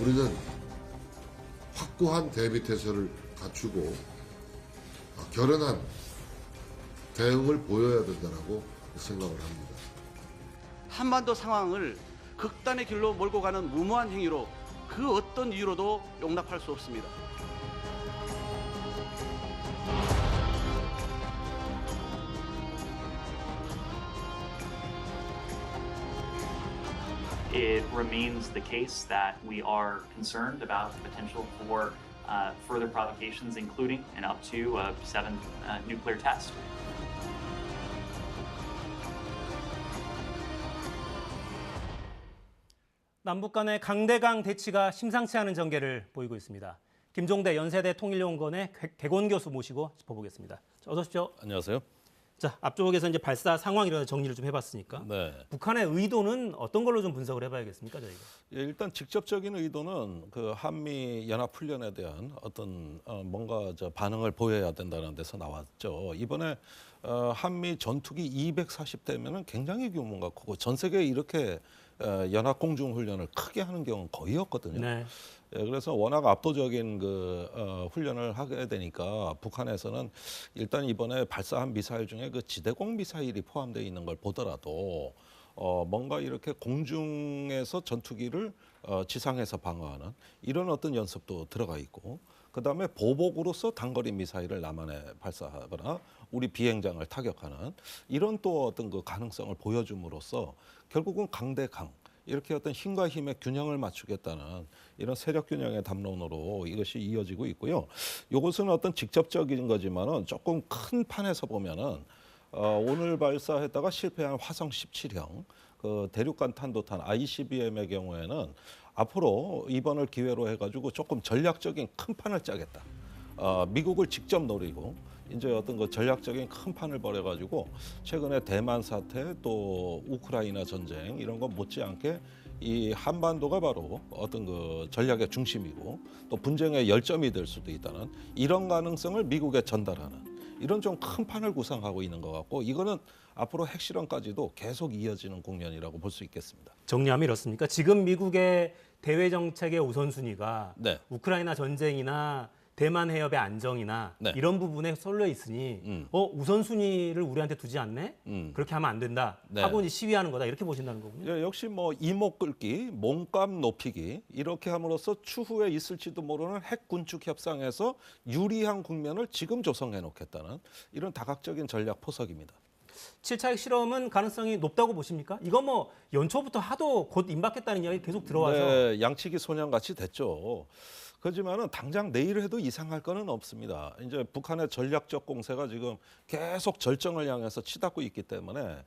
우리는 확고한 대비 태세를 갖추고 결연한 대응을 보여야 된다고 생각을 합니다. 한반도 상황을 극단의 길로 몰고 가는 무모한 행위로 그 어떤 이유로도 용납할 수 없습니다. It remains the case that we are concerned about the potential for further provocations, including an up to a seventh nuclear test. 남북 간의 강대강 대치가 심상치 않은 전개를 보이고 있습니다. 김종대 연세대 통일연구원의 객원 교수 모시고 짚어보겠습니다. 어서 오십시오. 안녕하세요. 자, 앞쪽에서 이제 발사 상황이라는 정리를 좀 해봤으니까 네. 북한의 의도는 어떤 걸로 좀 분석을 해봐야겠습니까, 저희가? 예, 일단 직접적인 의도는 그 한미 연합 훈련에 대한 어떤 뭔가 반응을 보여야 된다는 데서 나왔죠. 이번에 한미 전투기 240대면은 굉장히 규모가 크고 전 세계에 이렇게 연합 공중 훈련을 크게 하는 경우는 거의 없거든요. 네. 예, 그래서 워낙 압도적인 훈련을 하게 되니까 북한에서는 일단 이번에 발사한 미사일 중에 그 지대공 미사일이 포함되어 있는 걸 보더라도 뭔가 이렇게 공중에서 전투기를 지상에서 방어하는 이런 어떤 연습도 들어가 있고, 그다음에 보복으로서 단거리 미사일을 남한에 발사하거나 우리 비행장을 타격하는 이런 또 어떤 그 가능성을 보여줌으로써 결국은 강대강 이렇게 어떤 힘과 힘의 균형을 맞추겠다는 이런 세력 균형의 담론으로 이것이 이어지고 있고요. 이것은 어떤 직접적인 거지만은 조금 큰 판에서 보면은 오늘 발사했다가 실패한 화성 17형 그 대륙간 탄도탄 ICBM의 경우에는 앞으로 이번을 기회로 해가지고 조금 전략적인 큰 판을 짜겠다. 미국을 직접 노리고 이제 어떤 그 전략적인 큰 판을 벌여가지고 최근에 대만 사태 또 우크라이나 전쟁 이런 거 못지않게 이 한반도가 바로 어떤 그 전략의 중심이고 또 분쟁의 열점이 될 수도 있다는 이런 가능성을 미국에 전달하는 이런 좀 큰 판을 구상하고 있는 것 같고, 이거는 앞으로 핵실험까지도 계속 이어지는 국면이라고 볼 수 있겠습니다. 정리하면 이렇습니까? 지금 미국의 대외 정책의 우선순위가 네. 우크라이나 전쟁이나 대만 해협의 안정이나 네. 이런 부분에 쏠려 있으니 우선순위를 우리한테 두지 않네? 그렇게 하면 안 된다. 네. 하고 이제 시위하는 거다. 이렇게 보신다는 거군요. 예, 역시 뭐 이목 끓기, 몸값 높이기 이렇게 함으로써 추후에 있을지도 모르는 핵 군축 협상에서 유리한 국면을 지금 조성해 놓겠다는 이런 다각적인 전략 포석입니다. 7차 핵실험은 가능성이 높다고 보십니까? 이거 뭐 연초부터 하도 곧 임박했다는 이야기 계속 들어와서 네, 양치기 소년같이 됐죠. 그렇지만은 당장 내일 해도 이상할 거는 없습니다. 이제 북한의 전략적 공세가 지금 계속 절정을 향해서 치닫고 있기 때문에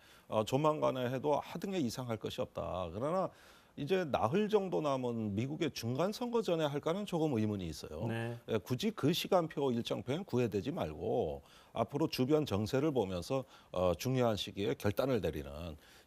조만간에 해도 하등에 이상할 것이 없다. 그러나 이제 나흘 정도 남은 미국의 중간 선거 전에 할까는 조금 의문이 있어요. 네. 예, 굳이 그 시간표 일정표엔 구애되지 말고 앞으로 주변 정세를 보면서 중요한 시기에 결단을 내리는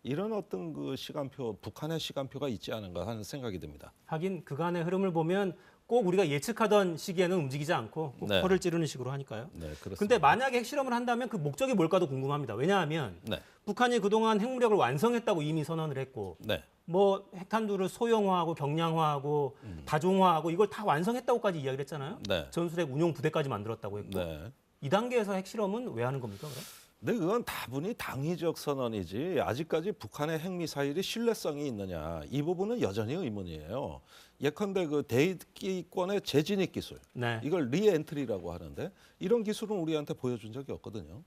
이런 어떤 그 시간표, 북한의 시간표가 있지 않은가 하는 생각이 듭니다. 하긴 그간의 흐름을 보면 꼭 우리가 예측하던 시기에는 움직이지 않고 꼭 네. 혀를 찌르는 식으로 하니까요. 네, 그렇습니다. 근데 만약에 핵실험을 한다면 그 목적이 뭘까도 궁금합니다. 왜냐하면 네, 북한이 그동안 핵무력을 완성했다고 이미 선언을 했고 네. 뭐 핵탄두를 소형화하고 경량화하고 다종화하고 이걸 다 완성했다고까지 이야기를 했잖아요. 네. 전술핵 운용 부대까지 만들었다고 했고 네. 이 단계에서 핵실험은 왜 하는 겁니까? 그럼? 근데 그건 다분히 당위적 선언이지 아직까지 북한의 핵미사일이 신뢰성이 있느냐 이 부분은 여전히 의문이에요. 예컨대 그 대기권의 재진입 기술 네. 이걸 리엔트리라고 하는데 이런 기술은 우리한테 보여준 적이 없거든요.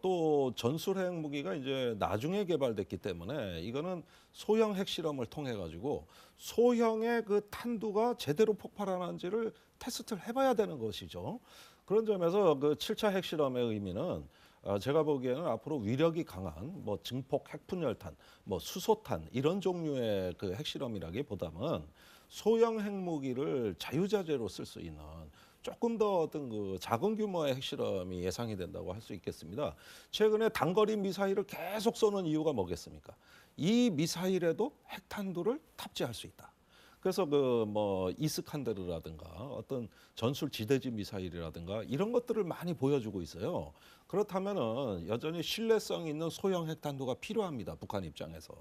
또 전술핵 무기가 이제 나중에 개발됐기 때문에 이거는 소형 핵실험을 통해 가지고 소형의 그 탄두가 제대로 폭발하는지를 테스트를 해봐야 되는 것이죠. 그런 점에서 그 7차 핵실험의 의미는 제가 보기에는 앞으로 위력이 강한 뭐 증폭 핵분열탄, 뭐 수소탄 이런 종류의 그 핵실험이라기보다는 소형 핵무기를 자유자재로 쓸 수 있는 조금 더 어떤 그 작은 규모의 핵실험이 예상이 된다고 할 수 있겠습니다. 최근에 단거리 미사일을 계속 쏘는 이유가 뭐겠습니까? 이 미사일에도 핵탄두를 탑재할 수 있다. 그래서 그 뭐 이스칸데르라든가 어떤 전술 지대지 미사일이라든가 이런 것들을 많이 보여주고 있어요. 그렇다면은 여전히 신뢰성 있는 소형 핵탄두가 필요합니다. 북한 입장에서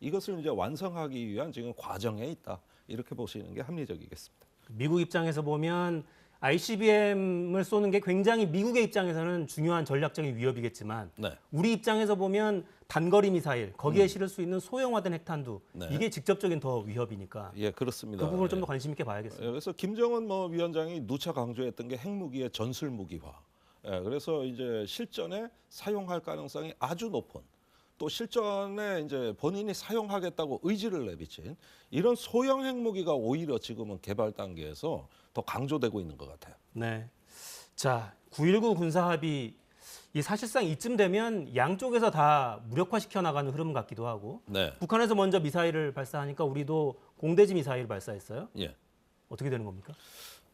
이것을 이제 완성하기 위한 지금 과정에 있다. 이렇게 보시는 게 합리적이겠습니다. 미국 입장에서 보면 ICBM을 쏘는 게 굉장히 미국의 입장에서는 중요한 전략적인 위협이겠지만 네. 우리 입장에서 보면 단거리 미사일, 거기에 실을 수 있는 소형화된 핵탄두, 네. 이게 직접적인 더 위협이니까 예, 그렇습니다. 그 부분을 좀 예. 더 관심 있게 봐야겠습니다. 그래서 김정은 뭐 위원장이 누차 강조했던 게 핵무기의 전술 무기화. 예, 그래서 이제 실전에 사용할 가능성이 아주 높은, 또 실전에 이제 본인이 사용하겠다고 의지를 내비친 이런 소형 핵무기가 오히려 지금은 개발 단계에서 더 강조되고 있는 것 같아요. 네. 자, 9.19 군사합의 이 사실상 이쯤 되면 양쪽에서 다 무력화시켜 나가는 흐름 같기도 하고 네, 북한에서 먼저 미사일을 발사하니까 우리도 공대지 미사일 발사했어요. 예. 어떻게 되는 겁니까?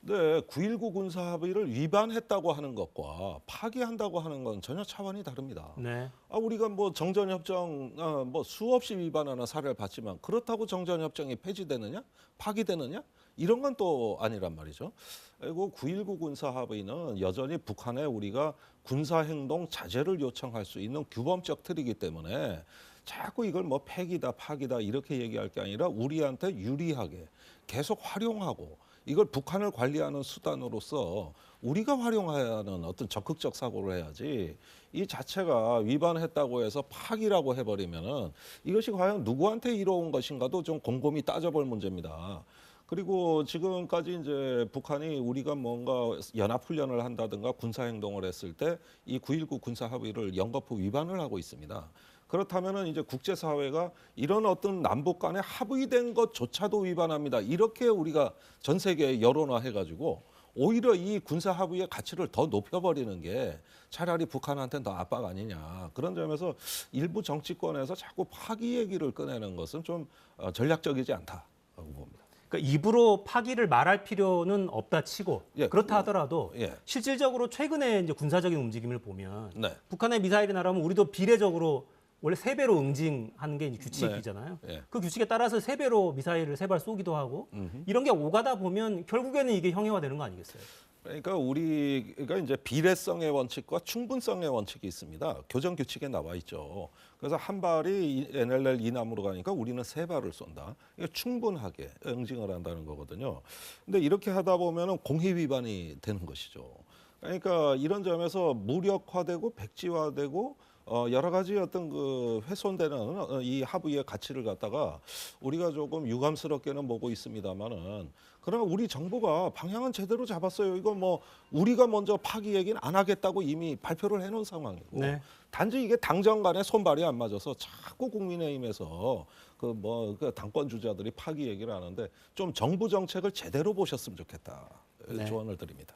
네, 9.19 군사합의를 위반했다고 하는 것과 파기한다고 하는 건 전혀 차원이 다릅니다. 네. 우리가 뭐 정전협정 뭐 수없이 위반하는 사례를 봤지만 그렇다고 정전협정이 폐지되느냐, 파기되느냐 이런 건 또 아니란 말이죠. 그리고 9.19 군사합의는 여전히 북한에 우리가 군사행동 자제를 요청할 수 있는 규범적 틀이기 때문에 자꾸 이걸 뭐 폐기다, 파기다 이렇게 얘기할 게 아니라 우리한테 유리하게 계속 활용하고 이걸 북한을 관리하는 수단으로서 우리가 활용해야 하는 어떤 적극적 사고를 해야지 이 자체가 위반했다고 해서 파기라고 해버리면은 이것이 과연 누구한테 이로운 것인가도 좀 곰곰이 따져볼 문제입니다. 그리고 지금까지 이제 북한이 우리가 뭔가 연합훈련을 한다든가 군사행동을 했을 때 이 9.19 군사합의를 연거푸 위반을 하고 있습니다. 그렇다면은 이제 국제사회가 이런 어떤 남북 간에 합의된 것조차도 위반합니다. 이렇게 우리가 전 세계에 여론화해가지고 오히려 이 군사합의의 가치를 더 높여버리는 게 차라리 북한한테는 더 압박 아니냐. 그런 점에서 일부 정치권에서 자꾸 파기 얘기를 꺼내는 것은 좀 전략적이지 않다고 봅니다. 그러니까 입으로 파기를 말할 필요는 없다 치고 예, 그렇다 하더라도 예. 실질적으로 최근에 이제 군사적인 움직임을 보면 네. 북한의 미사일이 날아오면 우리도 비례적으로 원래 3배로 응징하는 게 이제 규칙이잖아요. 네. 그 규칙에 따라서 3배로 미사일을 3발 쏘기도 하고 이런 게 오가다 보면 결국에는 이게 형해화되는 거 아니겠어요? 그러니까 우리가 이제 비례성의 원칙과 충분성의 원칙이 있습니다. 교정 규칙에 나와 있죠. 그래서 한 발이 NLL 이남으로 가니까 우리는 3발을 쏜다. 이게 충분하게 응징을 한다는 거거든요. 근데 이렇게 하다 보면은 공희 위반이 되는 것이죠. 그러니까 이런 점에서 무력화되고 백지화되고 여러 가지 어떤 그 훼손되는 이 합의의 가치를 갖다가 우리가 조금 유감스럽게는 보고 있습니다만은 그러나 우리 정부가 방향은 제대로 잡았어요. 이거 뭐 우리가 먼저 파기 얘기는 안 하겠다고 이미 발표를 해놓은 상황이고 네. 단지 이게 당정 간에 손발이 안 맞아서 자꾸 국민의힘에서 그 당권 주자들이 파기 얘기를 하는데 좀 정부 정책을 제대로 보셨으면 좋겠다. 네. 조언을 드립니다.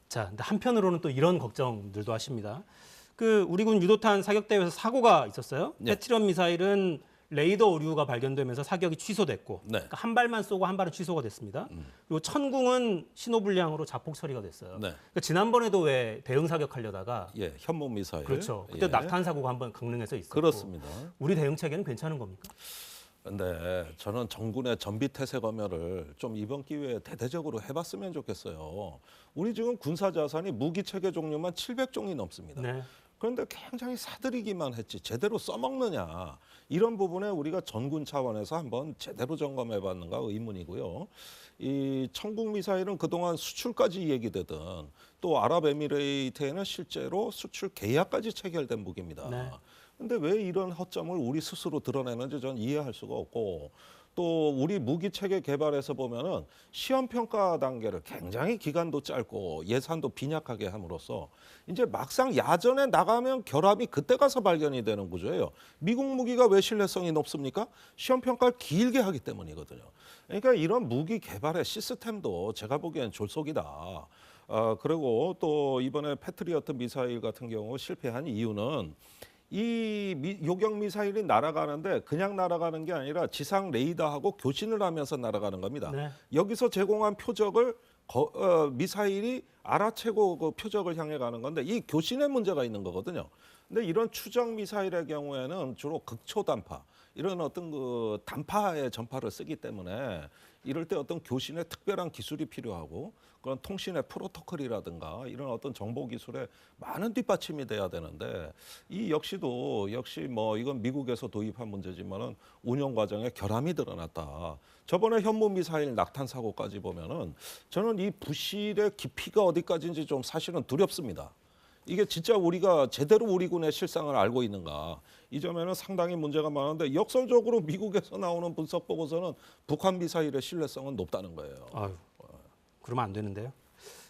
자, 근데 한편으로는 또 이런 걱정들도 하십니다. 그 우리군 유도탄 사격대회에서 사고가 있었어요. 네. 패트리엇 미사일은 레이더 오류가 발견되면서 사격이 취소됐고 네. 그러니까 한 발만 쏘고 한 발은 취소가 됐습니다. 그리고 천궁은 신호불량으로 자폭 처리가 됐어요. 네. 그러니까 지난번에도 왜 대응 사격하려다가 예, 현무 미사일. 그렇죠. 그때 예. 낙탄 사고가 한번 강릉에서 있었고 그렇습니다. 우리 대응 체계는 괜찮은 겁니까? 근데 저는 정군의 전비태세 검열을 좀 이번 기회에 대대적으로 해봤으면 좋겠어요. 우리 지금 군사 자산이 무기 체계 종류만 700종이 넘습니다. 네. 그런데 굉장히 사들이기만 했지 제대로 써먹느냐 이런 부분에 우리가 전군 차원에서 한번 제대로 점검해봤는가 의문이고요. 이 천궁 미사일은 그동안 수출까지 얘기되던 또 아랍에미레이트에는 실제로 수출 계약까지 체결된 무기입니다. 네. 근데 왜 이런 허점을 우리 스스로 드러내는지 저는 이해할 수가 없고 또 우리 무기 체계 개발에서 보면은 시험 평가 단계를 굉장히 기간도 짧고 예산도 빈약하게 함으로써 이제 막상 야전에 나가면 결함이 그때 가서 발견이 되는 구조예요. 미국 무기가 왜 신뢰성이 높습니까? 시험 평가를 길게 하기 때문이거든요. 그러니까 이런 무기 개발의 시스템도 제가 보기엔 졸속이다. 그리고 또 이번에 패트리엇 미사일 같은 경우 실패한 이유는 이 요격 미사일이 날아가는데 그냥 날아가는 게 아니라 지상 레이더하고 교신을 하면서 날아가는 겁니다. 네. 여기서 제공한 표적을 미사일이 알아채고 그 표적을 향해 가는 건데 이 교신에 문제가 있는 거거든요. 근데 이런 추적 미사일의 경우에는 주로 극초단파, 이런 어떤 그 단파의 전파를 쓰기 때문에 이럴 때 어떤 교신에 특별한 기술이 필요하고 그런 통신의 프로토콜이라든가 이런 어떤 정보 기술에 많은 뒷받침이 돼야 되는데 이 역시 뭐 이건 미국에서 도입한 문제지만은 운영 과정에 결함이 드러났다. 저번에 현무 미사일 낙탄 사고까지 보면은 저는 이 부실의 깊이가 어디까지인지 좀 사실은 두렵습니다. 이게 진짜 우리가 제대로 우리 군의 실상을 알고 있는가 이 점에는 상당히 문제가 많은데 역설적으로 미국에서 나오는 분석 보고서는 북한 미사일의 신뢰성은 높다는 거예요. 아유, 그러면 안 되는데요.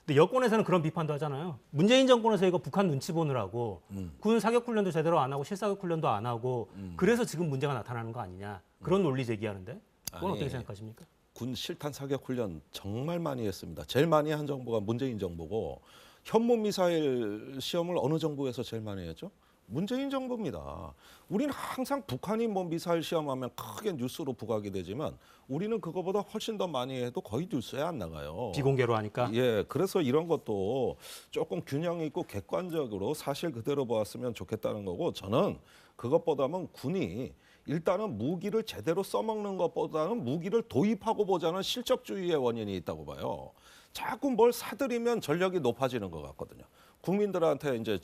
근데 여권에서는 그런 비판도 하잖아요. 문재인 정권에서 이거 북한 눈치 보느라고 군 사격 훈련도 제대로 안 하고 실사격 훈련도 안 하고 그래서 지금 문제가 나타나는 거 아니냐 그런 논리 제기하는데 그건 어떻게 생각하십니까? 군 실탄 사격 훈련 정말 많이 했습니다. 제일 많이 한 정부가 문재인 정부고 현무 미사일 시험을 어느 정부에서 제일 많이 했죠? 문재인 정부입니다. 우리는 항상 북한이 뭐 미사일 시험하면 크게 뉴스로 부각이 되지만 우리는 그거보다 훨씬 더 많이 해도 거의 뉴스에 안 나가요. 비공개로 하니까. 예, 그래서 이런 것도 조금 균형 있고 객관적으로 사실 그대로 보았으면 좋겠다는 거고 저는 그것보다는 군이 일단은 무기를 제대로 써먹는 것보다는 무기를 도입하고 보자는 실적주의의 원인이 있다고 봐요. 자꾸 뭘 사들이면 전력이 높아지는 것 같거든요. 국민들한테 이제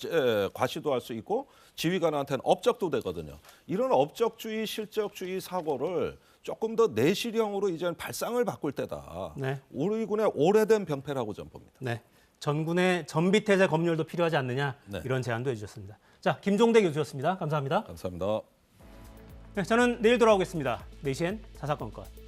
과시도 할 수 있고 지휘관한테는 업적도 되거든요. 이런 업적주의, 실적주의 사고를 조금 더 내실형으로 이제는 발상을 바꿀 때다. 네. 우리 군의 오래된 병폐라고 저는 봅니다. 네. 전군의 전비태세 검열도 필요하지 않느냐 네. 이런 제안도 해주셨습니다. 자, 김종대 교수였습니다. 감사합니다. 감사합니다. 네, 저는 내일 돌아오겠습니다. 4시엔 사사건건.